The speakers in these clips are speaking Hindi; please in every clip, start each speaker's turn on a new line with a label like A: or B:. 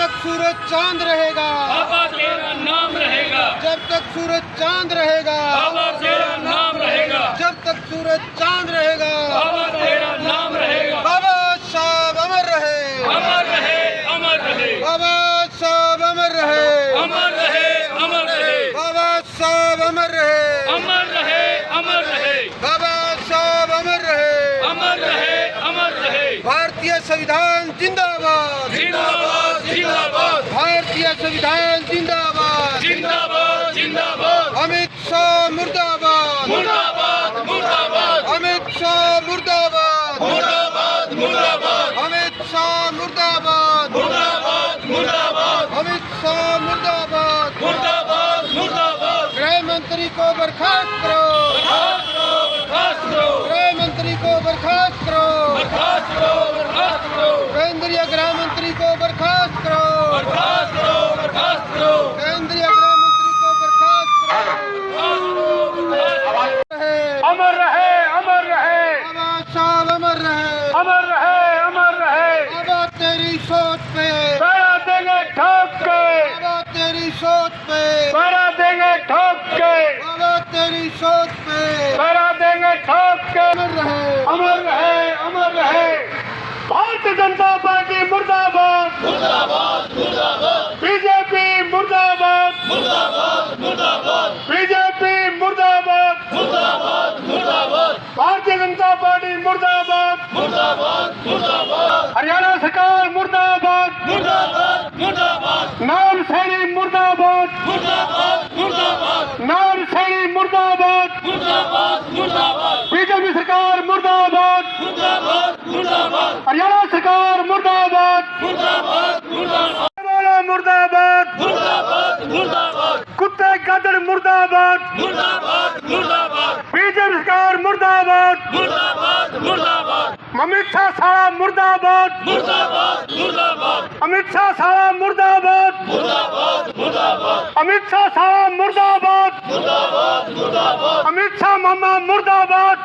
A: तक सूरज चांद रहेगा
B: बाबा तेरा नाम रहेगा,
A: जब तक सूरज चांद रहेगा
B: बाबा तेरा नाम रहेगा,
A: जब तक सूरज चांद रहेगा
B: बाबा तेरा नाम रहेगा।
A: बाबा साहब अमर रहे,
B: अमर रहे, अमर रहे,
A: बाबा साहब अमर रहे,
B: अमर रहे, अमर रहे,
A: बाबा साहब अमर रहे,
B: अमर रहे, अमर रहे,
A: बाबा साहब अमर रहे,
B: अमर रहे, अमर रहे।
A: भारतीय संविधान जिंदाबाद,
B: जिंदाबाद, जिंदाबाद,
A: भारतीय संविधान जिंदाबाद,
B: जिंदाबाद, जिंदाबाद,
A: अमित शाह मुर्दाबाद,
B: मुर्दाबाद, मुर्दाबाद,
A: अमित शाह मुर्दाबाद,
B: मुर्दाबाद, मुर्दाबाद,
A: अमित शाह मुर्दाबाद,
B: मुर्दाबाद, मुर्दाबाद,
A: अमित शाह मुर्दाबाद,
B: मुर्दाबाद, मुर्दाबाद।
A: गृह मंत्री को बर्खास्त करो,
B: बर्खास्त करो, बर्खास्त करो,
A: गृह मंत्री को बर्खास्त करो,
B: बर्खास्त करो, बर्खास्त करो,
A: केंद्रीय गृह मंत्री को बर्खास्त करो,
B: बर्खास्त करो, बर्खास्त करो,
A: केंद्रीय गृह मंत्री को बर्खास्त करो।
B: अमर रहे, अमर रहे,
A: बाबा साहब अमर रहे,
B: अमर रहे, अमर रहे।
A: बाबा तेरी सोच पे,
B: पहरा देंगे ठोक के,
A: बाबा तेरी सोच पे,
B: पहरा देंगे ठोक के,
A: बाबा तेरी सोच पे,
B: पहरा देंगे ठोक के।
A: अमर रहे,
B: अमर रहे, अमर रहे। भारतीय जनता पार्टी मुर्दाबाद, मुर्दाबाद, मुर्दाबाद, बीजेपी मुर्दाबाद, मुर्दाबाद, मुर्दाबाद, बीजेपी मुर्दाबाद, मुर्दाबाद, मुर्दाबाद, भारतीय जनता पार्टी मुर्दाबाद, मुर्दाबाद, मुर्दाबाद, हरियाणा सरकार मुर्दाबाद, मुर्दाबाद, मुर्दाबाद, नाम सैनी मुर्दाबाद, मुर्दाबाद, मुर्दाबाद, नाम सैनी मुर्दाबाद, मुर्दाबाद, मुर्दाबाद, बीजेपी सरकार मुर्दाबाद, मुर्दाबाद, मुर्दाबाद, हरियाणा सरकार मुर्दाबाद, मुर्दाबाद, मुर्दाबाद, मुर्दाबाद, मुर्दाबाद, मुर्दाबाद, कुत्ते गदर मुर्दाबाद, मुर्दाबाद, मुर्दाबाद, बीजेपी सरकार मुर्दाबाद, मुर्दाबाद, मुर्दाबाद, अमित शाह साला मुर्दाबाद, मुर्दाबाद, मुर्दाबाद, अमित शाह साला मुर्दाबाद, मुर्दाबाद, मुर्दाबाद, अमित शाह साला मुर्दाबाद, मुर्दाबाद, मुर्दाबाद, अमित शाह मामा मुर्दाबाद,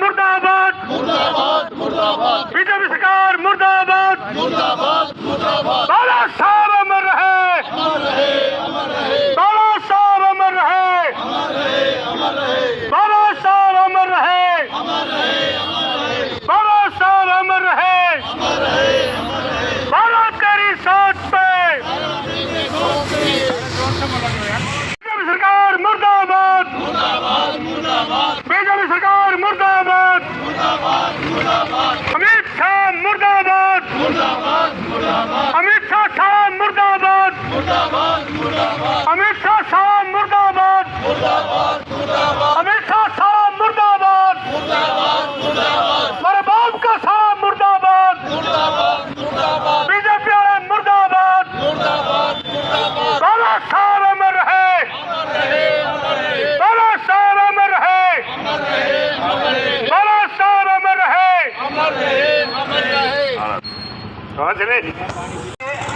B: मुर्दाबाद, मुर्दाबाद, मुर्दाबाद, बीजेपी सरकार मुर्दाबाद, मुर्दाबाद, मुर्दाबाद, बाला साहब अमर रहे, अमर रहे, अमर रहे, बाला साहब अमर रहे, अमर रहे, अमर रहे, बाला साहब अमर रहे, अमर रहे, अमर रहे, बाला साहब अमर रहे, अमर रहे, अमर रहे, बाला तेरी सोच पे, बीजेपी सरकार मुर्दाबाद, मुर्दाबाद, मुर्दाबाद, बीजेपी सरकार मुर्दाबाद, मुर्दाबाद, मुर्दाबाद, अमित शाह मुर्दाबाद, मुर्दाबाद, मुर्दाबाद, अमित शाह साहब मुर्दाबाद, मुर्दाबाद, मुर्दाबाद, अमित शाह साहब मुर्दाबाद, मुर्दाबाद, मुर्दाबाद, अमित शाह साहब मुर्दाबाद, मुर्दाबाद, मुर्दाबाद, मेरे बाप का साहब मुर्दाबाद, मुर्दाबाद, मुर्दाबाद, बीजेपी वाले मुर्दाबाद, मुर्दाबाद, मुर्दाबाद, बाला साहब अमर रहे, अमर रहे, अमर रहे, बाला साहब अमर रहे, अमर रहे, अमर रहे, बाला साहब अमर रहे, अमर रहे, अमर रहे।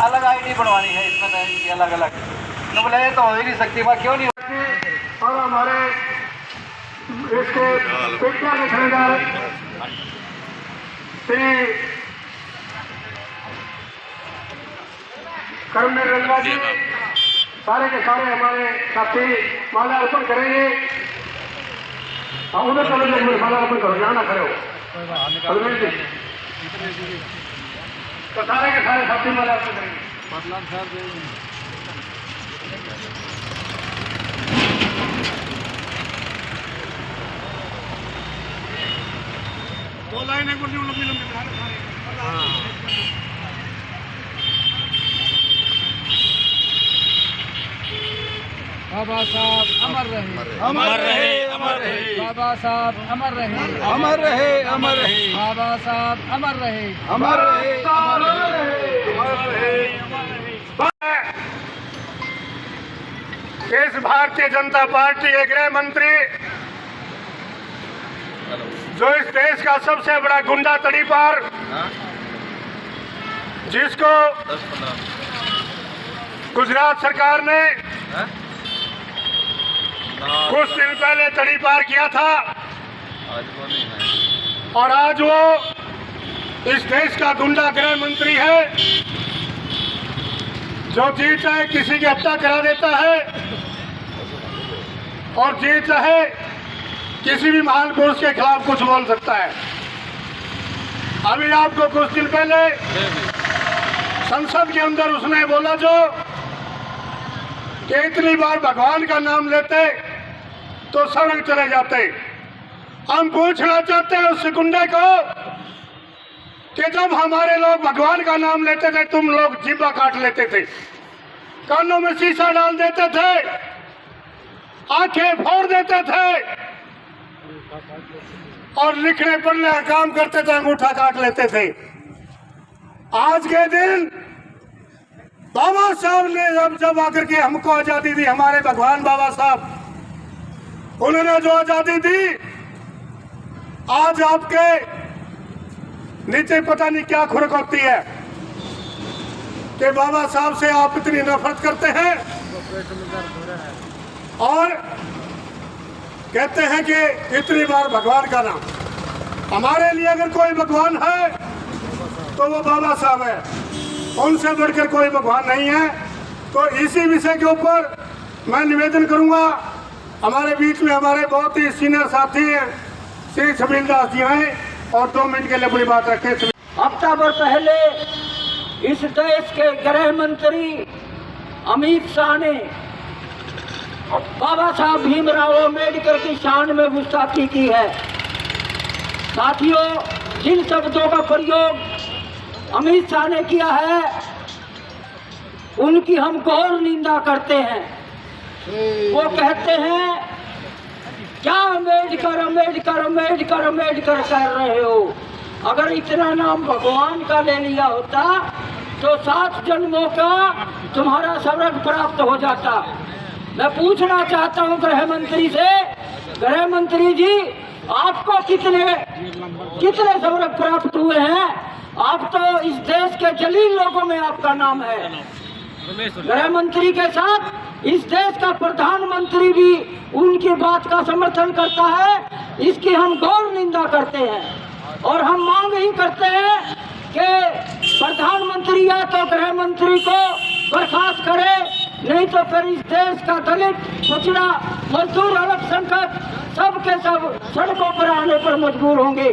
C: अलग आईडी बनवानी है इसमें, तो इनकी अलग अलग तो बोले ये तो हो ही नहीं सकती, वह क्यों नहीं
B: और हमारे इसके पेटिया के खरीदार श्री कर्मवीर रंगा जी सारे के सारे हमारे साथी माला अर्पण करेंगे। उधर चलो जो माला अर्पण करो, यहाँ ना खड़े हो, तो सारे के सारे साथी माला अर्पण करेंगे। दो लाइनें लंबी लंबी
A: बाबा साहब अमर रहे,
B: अमर रहे, अमर रहे,
A: बाबा साहब अमर रहे,
C: अमर रहे, अमर रहे,
A: बाबा साहब अमर रहे,
C: अमर रहे,
B: अमर रहे। इस भारतीय जनता पार्टी के गृह मंत्री जो इस देश का सबसे बड़ा गुंडा तड़ीपार, जिसको गुजरात सरकार ने कुछ दिन पहले तड़ीपार किया था और आज वो इस देश का गुंडा गृह मंत्री है। जो जी चाहे किसी की हत्या करा देता है और जी चाहे किसी भी महान पुरुष के खिलाफ कुछ बोल सकता है। अभी आपको कुछ दिन पहले संसद के अंदर उसने बोला जो कि इतनी बार भगवान का नाम लेते तो सड़क चले जाते। हम पूछना चाहते हैं उस गुंडे को कि जब हमारे लोग भगवान का नाम लेते थे तुम लोग जीवा काट लेते थे, कानों में शीशा डाल देते थे, आंखें फोड़ देते थे और लिखने पढ़ने का काम करते थे, अंगूठा काट लेते थे। आज के दिन बाबा साहब ने जब आकर के हमको आजादी दी, हमारे भगवान बाबा साहब, उन्होंने जो आजादी दी, आज आपके नीचे पता नहीं क्या खुरक होती है कि बाबा साहब से आप इतनी नफरत करते हैं और कहते हैं कि इतनी बार भगवान का नाम। हमारे लिए अगर कोई भगवान है तो वो बाबा साहब है, उनसे बढ़कर कोई भगवान नहीं है। तो इसी विषय के ऊपर मैं निवेदन करूंगा, हमारे बीच में हमारे बहुत ही सीनियर साथी हैं श्री छबील दास जी हैं और 2 मिनट के लिए अपनी बात रखें।
D: हफ्ता भर पहले इस देश के गृह मंत्री अमित शाह ने बाबा साहब भीमराव अम्बेडकर की शान में गुस्ताखी की है। साथियों, जिन शब्दों का प्रयोग अमित शाह ने किया है उनकी हम घोर निंदा करते हैं। वो कहते हैं क्या अम्बेडकर अम्बेडकर अम्बेडकर अम्बेडकर कह रहे हो? अगर इतना नाम भगवान का ले लिया होता तो 7 जन्मों का तुम्हारा स्वर्ग प्राप्त हो जाता। मैं पूछना चाहता हूं गृह मंत्री से, गृह मंत्री जी आपको कितने स्वर्ग प्राप्त हुए हैं? आप तो इस देश के जलील लोगों में आपका नाम है। गृह मंत्री के साथ इस देश का प्रधानमंत्री भी उनकी बात का समर्थन करता है। इसकी हम घोर निंदा करते हैं और हम मांग ही करते हैं कि प्रधानमंत्री या तो गृह मंत्री को बर्खास्त करे, नहीं तो फिर इस देश का दलित, पिछड़ा, मजदूर, अल्पसंख्यक सब के सब सड़कों पर आने पर मजबूर होंगे।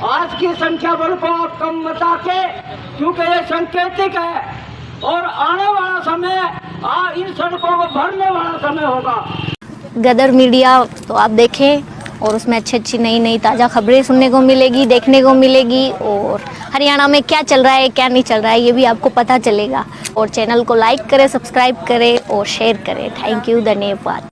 D: आज की संख्या बल को आप कम मत आके, क्योंकि ये सांकेतिक है और आने वाला समय इन सड़कों को भरने वाला समय होगा।
E: गदर मीडिया तो आप देखें और उसमें अच्छी नई ताज़ा खबरें सुनने को मिलेगी, देखने को मिलेगी और हरियाणा में क्या चल रहा है क्या नहीं चल रहा है ये भी आपको पता चलेगा। और चैनल को लाइक करें, सब्सक्राइब करें और शेयर करें। थैंक यू, धन्यवाद।